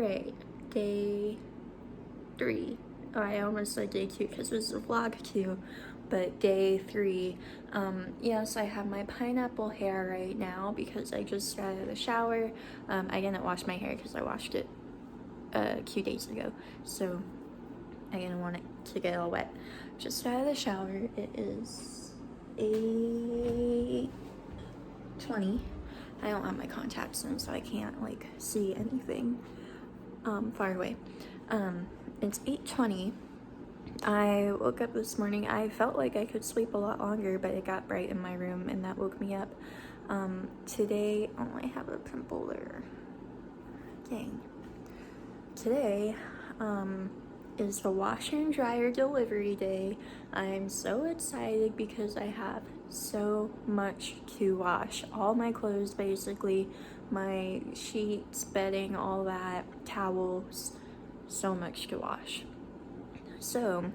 Alright, day 3. Oh, I almost said day 2 because it was a vlog 2, but day 3. Yes, I have my pineapple hair right now because I just got out of the shower. I didn't wash my hair because I washed it a few days ago, so I didn't want it to get all wet. Just out of the shower. It is 8:20. I don't have my contacts in, so I can't like see anything far away. It's 8:20. I woke up this morning. I felt like I could sleep a lot longer, but it got bright in my room and that woke me up. Today, oh, I have a pimple there. Dang. Today, is the washer and dryer delivery day. I'm so excited because I have so much to wash. All my clothes, basically, my sheets, bedding, all that, towels, so much to wash. So,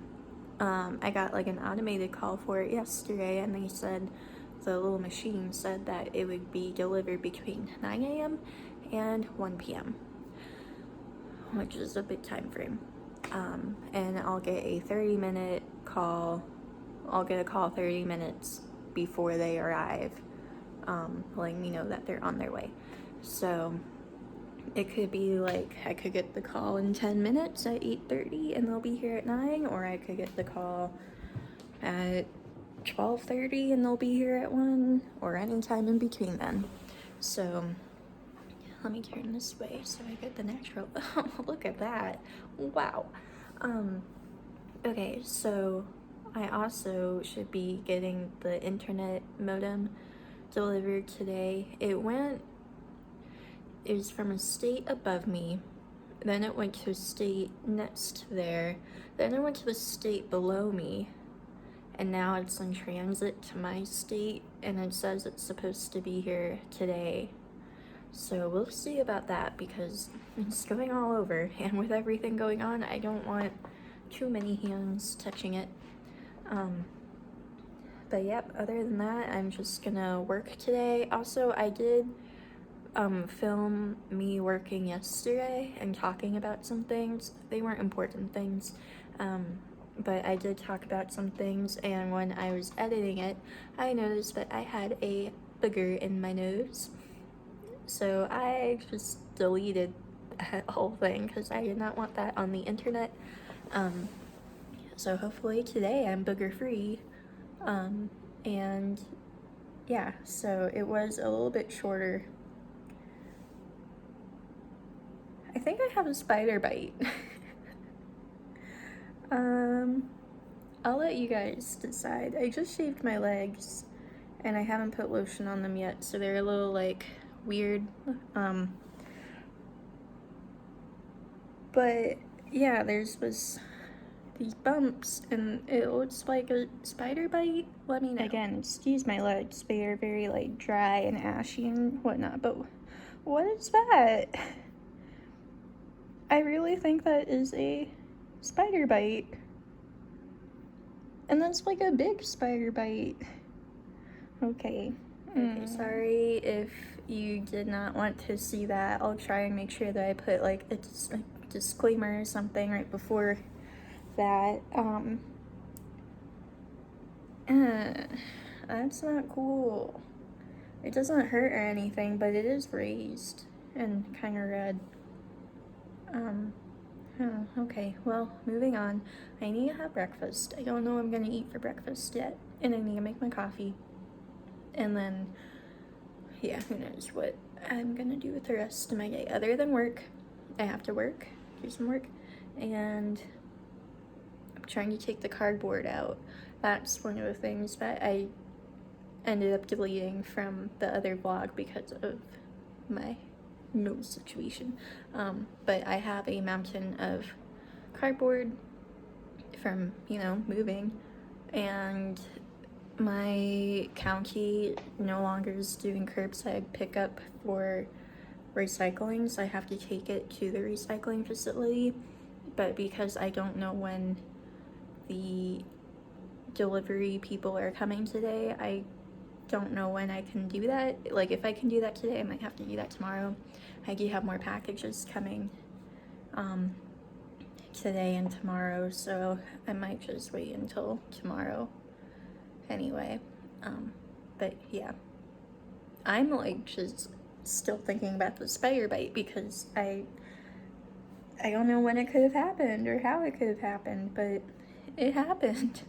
I got like an automated call for it yesterday, and they said, the little machine said that it would be delivered between 9 a.m. and 1 p.m., which is a big time frame. And I'll get a 30-minute call. I'll get a call 30 minutes before they arrive, letting me know that they're on their way. So it could be like I could get the call in 10 minutes at 8:30 and they'll be here at 9, or I could get the call at 12:30 and they'll be here at 1, or any time in between then. So let me turn this way so I get the natural. Oh, look at that. Wow. Okay, so I also should be getting the internet modem delivered today. It was from a state above me, then it went to a state next there, then it went to a state below me, and now it's in transit to my state, and it says it's supposed to be here today. So we'll see about that because it's going all over, and with everything going on, I don't want too many hands touching it. But yep, other than that, I'm just gonna work today. Also, I did film me working yesterday and talking about some things. They weren't important things, but I did talk about some things, and when I was editing it, I noticed that I had a booger in my nose. So I just deleted that whole thing because I did not want that on the internet. So hopefully today I'm booger free. And yeah, so it was a little bit shorter. I think I have a spider bite. I'll let you guys decide. I just shaved my legs and I haven't put lotion on them yet, so they're a little like weird. But yeah, there's these bumps and it looks like a spider bite. Let me know. Again, excuse my legs, they are very like dry and ashy and whatnot, but what is that? I really think that is a spider bite. And that's like a big spider bite. Okay. Okay, sorry if you did not want to see that. I'll try and make sure that I put like a disclaimer or something right before that. That's not cool. It doesn't hurt or anything, but it is raised and kind of red. Okay, well, moving on. I need to have breakfast. I don't know what I'm gonna eat for breakfast yet, and I need to make my coffee. And then, yeah, who knows what I'm gonna do with the rest of my day. Other than work, I have to work, do some work, and I'm trying to take the cardboard out. That's one of the things that I ended up deleting from the other vlog because of my nose situation. But I have a mountain of cardboard from, moving, and my county no longer is doing curbside pickup for recycling, so I have to take it to the recycling facility. But because I don't know when the delivery people are coming today, I don't know when I can do that. Like, if I can do that today, I might have to do that tomorrow. I do have more packages coming today and tomorrow, so I might just wait until tomorrow anyway. But yeah, I'm like just still thinking about the spider bite because I don't know when it could have happened or how it could have happened, but it happened.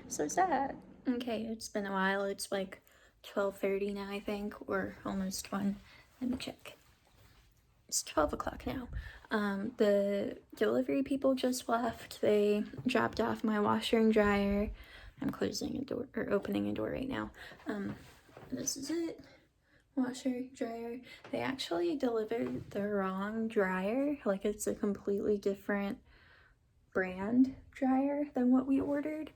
So sad. Okay, it's been a while. It's like 12:30 now, I think, or almost 1. Let me check. It's 12 o'clock now. The delivery people just left. They dropped off my washer and dryer. I'm closing a door, or opening a door right now. This is it. Washer, dryer. They actually delivered the wrong dryer. Like, it's a completely different brand dryer than what we ordered.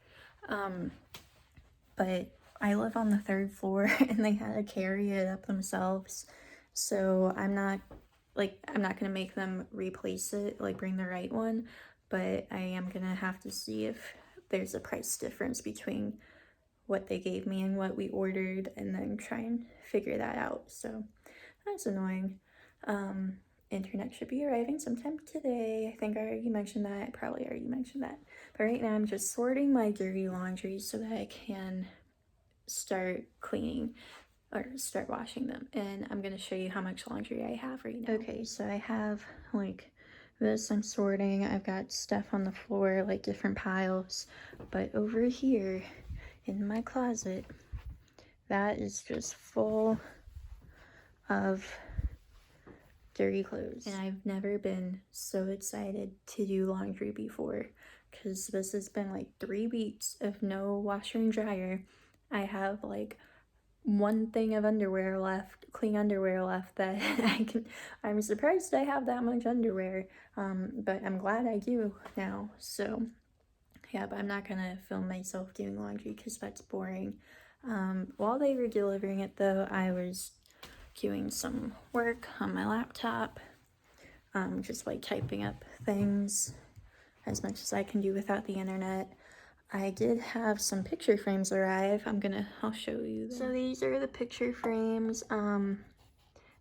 But I live on the 3rd floor and they had to carry it up themselves. So I'm not gonna make them replace it, like bring the right one, but I am gonna have to see if there's a price difference between what they gave me and what we ordered, and then try and figure that out. So that's annoying. Internet should be arriving sometime today. I think I already mentioned that. I probably already mentioned that. But right now I'm just sorting my dirty laundry so that I can start cleaning or start washing them. And I'm gonna show you how much laundry I have right now. Okay, so I have like this I'm sorting. I've got stuff on the floor, like different piles. But over here in my closet, that is just full of dirty clothes. And I've never been so excited to do laundry before, because this has been like 3 weeks of no washer and dryer. I have like 1 thing of underwear left, clean underwear left, that I'm surprised I have that much underwear, but I'm glad I do now. So yeah, but I'm not gonna film myself doing laundry because that's boring. While they were delivering it though, I was doing some work on my laptop, just like typing up things as much as I can do without the internet. I did have some picture frames arrive. I'll show you them. So these are the picture frames.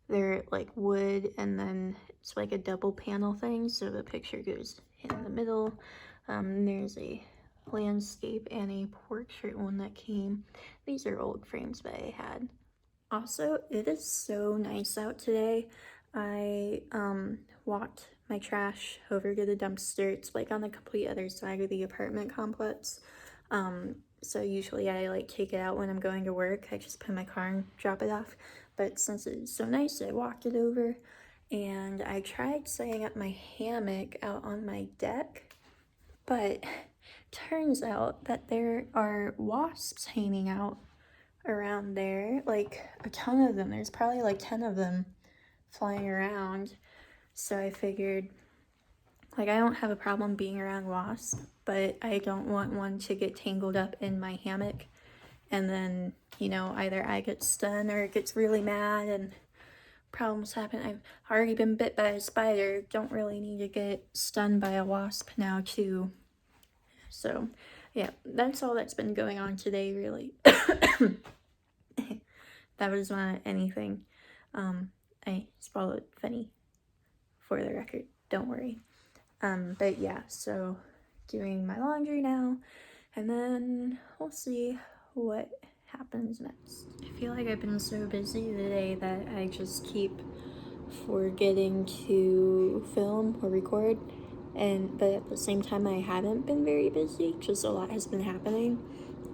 They're like wood, and then it's like a double panel thing, so the picture goes in the middle. There's a landscape and a portrait one that came. These are old frames that I had. Also, it is so nice out today. I walked my trash over to the dumpster. It's like on the complete other side of the apartment complex. So usually I like take it out when I'm going to work. I just put in my car and drop it off. But since it's so nice, I walked it over, and I tried setting up my hammock out on my deck, but turns out that there are wasps hanging out around there, like a ton of them. There's probably like 10 of them flying around. So I figured, like, I don't have a problem being around wasps, but I don't want one to get tangled up in my hammock, and then, you know, either I get stunned or it gets really mad and problems happen. I've already been bit by a spider. Don't really need to get stunned by a wasp now too. So yeah, that's all that's been going on today, really. That was not anything. I swallowed funny, for the record, don't worry. But yeah, so doing my laundry now, and then we'll see what happens next. I feel like I've been so busy today that I just keep forgetting to film or record, but at the same time I haven't been very busy, just a lot has been happening.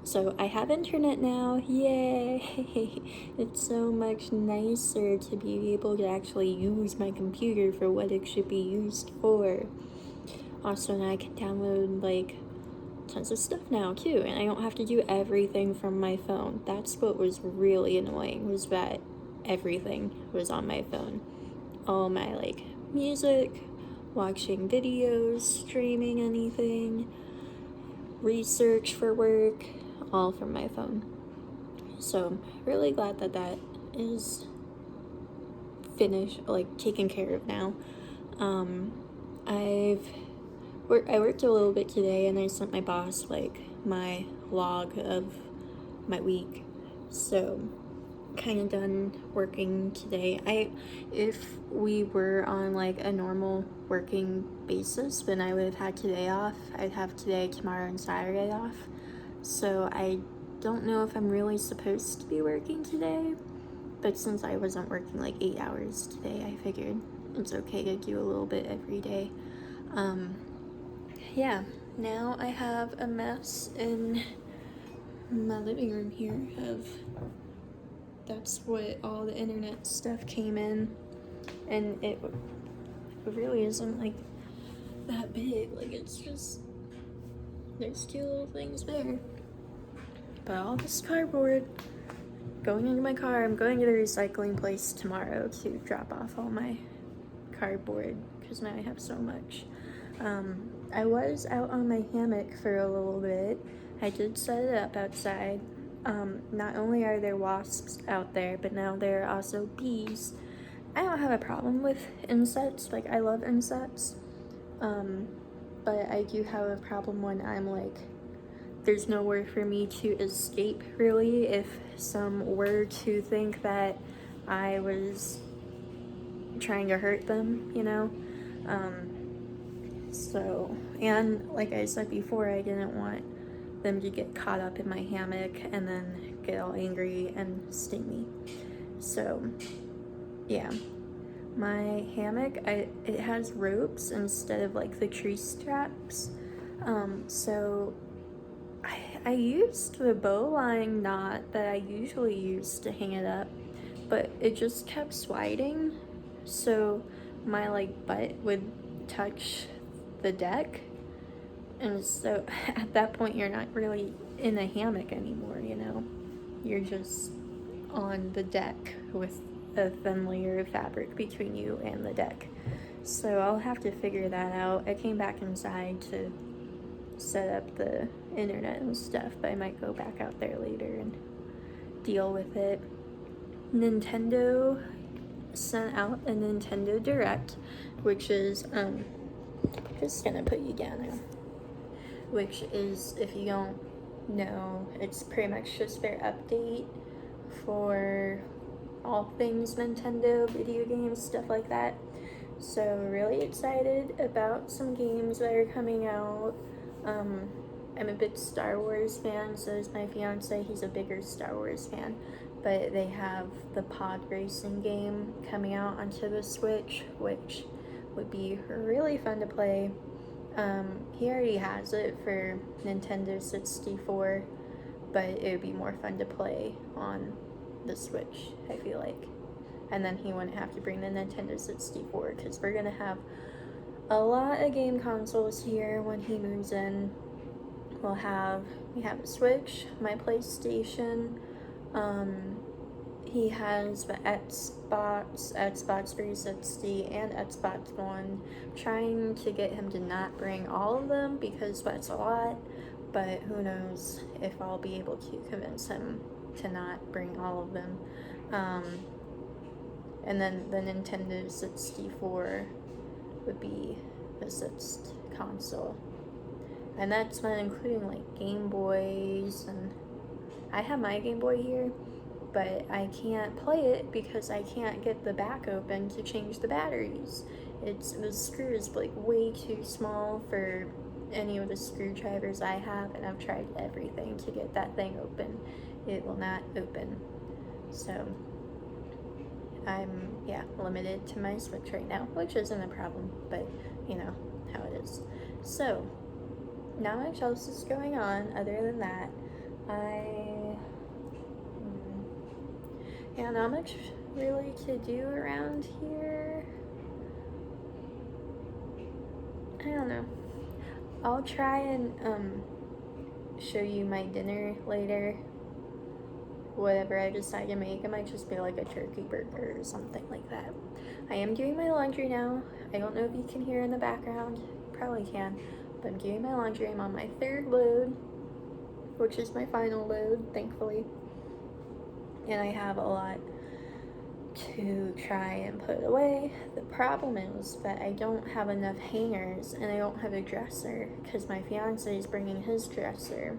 So I have internet now, yay! It's so much nicer to be able to actually use my computer for what it should be used for. Also, now I can download like tons of stuff now too, and I don't have to do everything from my phone. That's what was really annoying, was that everything was on my phone. All my like music, watching videos, streaming anything, research for work, all from my phone. So I'm really glad that that is finished, like taken care of now. I worked a little bit today, and I sent my boss like my log of my week. So kind of done working today. If we were on like a normal working basis, then I would have had today off. I'd have today, tomorrow, and Saturday off. So I don't know if I'm really supposed to be working today, but since I wasn't working like 8 hours today, I figured it's okay to do a little bit every day. Yeah, now I have a mess in my living room here of, that's what all the internet stuff came in, and it really isn't like that big, like it's just, there's 2 little things there. But all this cardboard going into my car. I'm going to the recycling place tomorrow to drop off all my cardboard because now I have so much. I was out on my hammock for a little bit. I did set it up outside. Not only are there wasps out there, but now there are also bees. I don't have a problem with insects, like I love insects. But I do have a problem when I'm like, there's nowhere for me to escape, really, if some were to think that I was trying to hurt them, you know? So, and like I said before, I didn't want them to get caught up in my hammock and then get all angry and sting me. So, yeah. My hammock, it has ropes instead of like the tree straps. So I used the bowline knot that I usually use to hang it up, but it just kept sliding, so my like butt would touch the deck, and so at that point you're not really in a hammock anymore, you know? You're just on the deck with a thin layer of fabric between you and the deck. So I'll have to figure that out. I came back inside to set up the internet and stuff, but I might go back out there later and deal with it. Nintendo sent out a Nintendo Direct, which is just gonna put you down now, which is, if you don't know, it's pretty much just their update for all things Nintendo, video games, stuff like that. So really excited about some games that are coming out. I'm a big Star Wars fan, so is my fiance. He's a bigger Star Wars fan, but they have the pod racing game coming out onto the Switch, which would be really fun to play. He already has it for Nintendo 64, but it would be more fun to play on the Switch, I feel like. And then he wouldn't have to bring the Nintendo 64, because we're gonna have a lot of game consoles here when he moves in. We have a Switch, my PlayStation, he has the Xbox 360, and Xbox One. Trying to get him to not bring all of them because that's a lot, but who knows if I'll be able to convince him to not bring all of them. And then the Nintendo 64 would be the sixth console. And that's not including like Game Boys, and I have my Game Boy here, but I can't play it because I can't get the back open to change the batteries. The screw is like way too small for any of the screwdrivers I have, and I've tried everything to get that thing open. It will not open. So I'm limited to my Switch right now, which isn't a problem, but you know how it is. So not much else is going on other than that. Not much really to do around here. I don't know. I'll try and show you my dinner later. Whatever I decide to make, it might just be like a turkey burger or something like that. I am doing my laundry now. I don't know if you can hear in the background. Probably can. But I'm doing my laundry. I'm on my 3rd load, which is my final load, thankfully. And I have a lot to try and put away. The problem is that I don't have enough hangers, and I don't have a dresser because my fiance is bringing his dresser.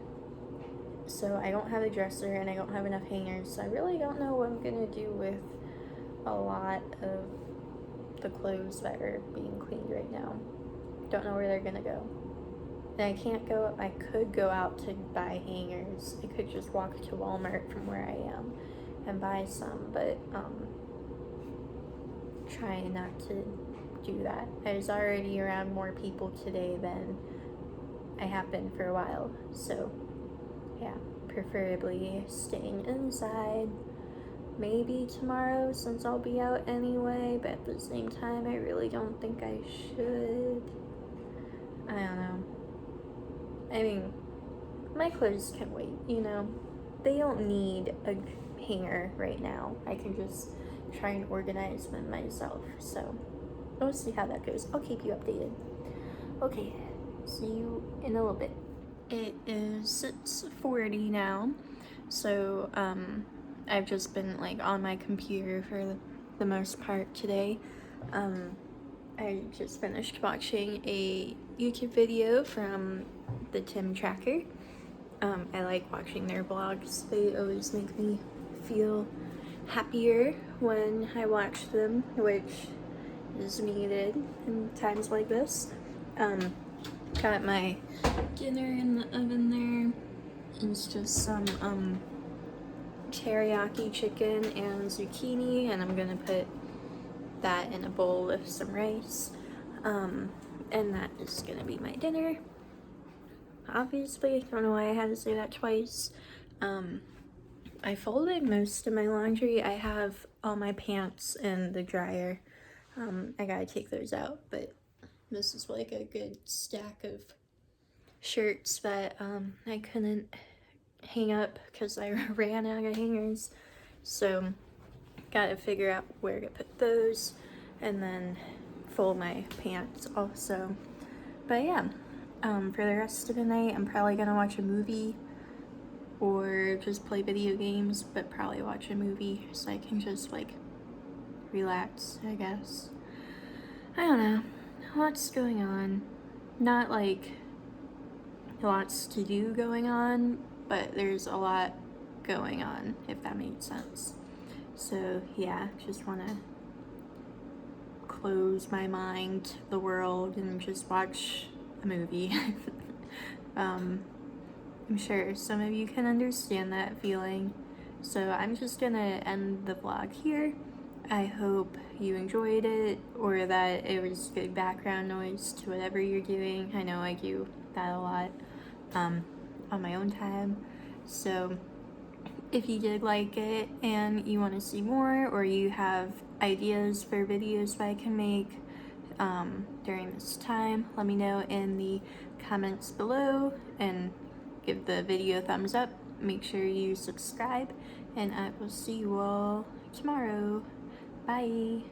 So I don't have a dresser and I don't have enough hangers, so I really don't know what I'm gonna do with a lot of the clothes that are being cleaned right now. Don't know where they're gonna go. And I could go out to buy hangers. I could just walk to Walmart from where I am and buy some, but trying not to do that. I was already around more people today than I have been for a while, so yeah, preferably staying inside. Maybe tomorrow, since I'll be out anyway, but at the same time, I really don't think I should. I don't know. I mean, my clothes can wait, you know? They don't need a hanger right now. I can just try and organize them myself, so we'll see how that goes. I'll keep you updated. Okay, see you in a little bit. It is 6:40 now, so I've just been like on my computer for the most part today. I just finished watching a YouTube video from the Tim Tracker. I like watching their vlogs. They always make me feel happier when I watch them, which is needed in times like this. Got my dinner in the oven there. It's just some teriyaki chicken and zucchini, and I'm gonna put that in a bowl with some rice. And that is gonna be my dinner. Obviously, I don't know why I had to say that twice. I folded most of my laundry. I have all my pants in the dryer. I gotta take those out, but this is like a good stack of shirts that I couldn't hang up because I ran out of hangers. So gotta figure out where to put those and then fold my pants also. But yeah, for the rest of the night, I'm probably gonna watch a movie or just play video games, but probably watch a movie so I can just like relax, I guess. I don't know, lots going on. Not like lots to do going on, but there's a lot going on, if that makes sense. So yeah, just want to close my mind to the world and just watch a movie. I'm sure some of you can understand that feeling. So I'm just gonna end the vlog here. I hope you enjoyed it, or that it was good background noise to whatever you're doing. I know I do that a lot on my own time. So if you did like it and you want to see more, or you have ideas for videos that I can make during this time, let me know in the comments below, and give the video a thumbs up. Make sure you subscribe, and I will see you all tomorrow. Bye.